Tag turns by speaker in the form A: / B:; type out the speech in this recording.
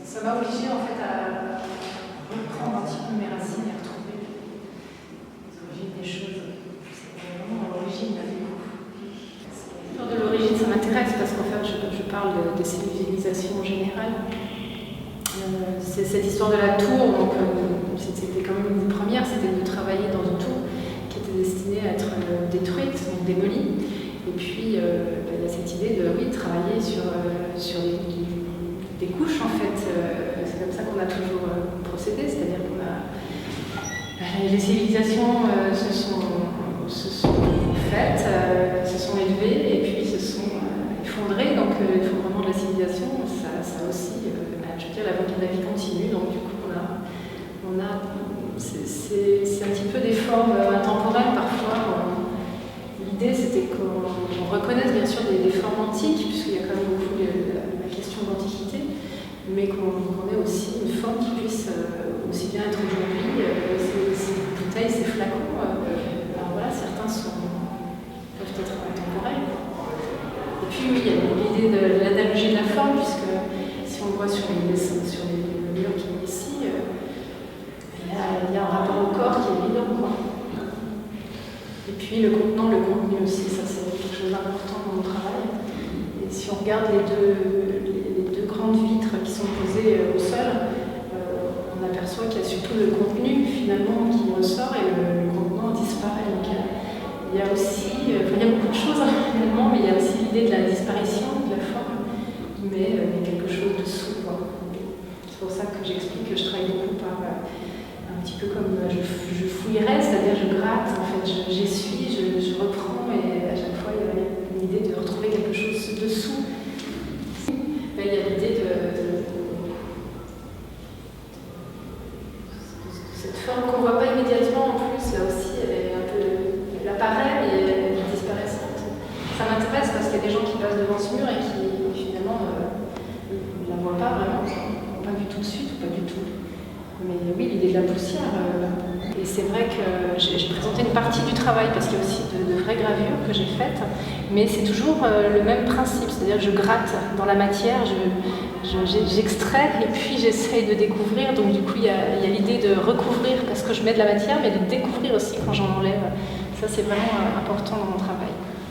A: Ça m'a obligée en fait à reprendre un petit peu mes racines et à retrouver les origines des choses. C'est vraiment l'origine du coup. L'histoire de l'origine, ça m'intéresse parce qu'en fait, je parle de civilisation en général. C'est cette histoire de la tour, donc c'était quand même une des premières, c'était de travailler dans une tour qui était destinée à être détruite, donc démolie. Et puis il y a cette idée de travailler sur des couches en fait. C'est comme ça qu'on a toujours procédé, c'est-à-dire qu'on a les civilisations se sont faites, se sont élevées et puis se sont effondrées. Donc il faut vraiment de la civilisation, ça aussi. Je veux dire, la vie continue, donc du coup c'est un petit peu des formes intemporelles parfois. L'idée c'était qu'on reconnaisse bien sûr des formes antiques, puisqu'il y a quand même beaucoup la question d'antiquité, mais qu'on ait aussi une forme qui puisse aussi bien être aujourd'hui, ces bouteilles, ces flacons, alors voilà, certains peuvent être intemporels. Et puis oui, il y a l'idée de l'analogie de la forme, puisque si on voit sur les murs qui sont ici, il y a un rapport au corps qui est évident, quoi. Et puis le contenant, le contenu aussi, ça c'est quelque chose d'important dans mon travail. Et si on regarde les deux grandes vitres qui sont posées au sol, on aperçoit qu'il y a surtout le contenu finalement qui ressort et le contenant disparaît. Donc il y a aussi, il y a beaucoup de choses finalement, mais il y a aussi l'idée de la disparition de la forme, mais quelque chose dessous, quoi. C'est pour ça que j'explique que je travaille beaucoup par un petit peu comme je fouillerais, c'est-à-dire je gratte, en fait, j'essuie, je reprends, et à chaque fois il y a une idée de retrouver quelque chose dessous. Il y a l'idée de cette forme qu'on ne voit pas immédiatement en plus, là aussi, elle apparaît mais elle est disparaissante. Ça m'intéresse parce qu'il y a des gens qui passent devant ce mur et qui finalement ne la voient pas vraiment, pas du tout de suite ou pas du tout. Mais oui, l'idée de la poussière. Et c'est vrai que j'ai présenté une partie du travail parce qu'il y a aussi de vraies gravures que j'ai faites, mais c'est toujours le même principe, c'est-à-dire que je gratte dans la matière, j'extrais et puis j'essaye de découvrir. Donc du coup, il y a l'idée de recouvrir parce que je mets de la matière, mais de découvrir aussi quand j'en enlève. Ça, c'est vraiment important dans mon travail.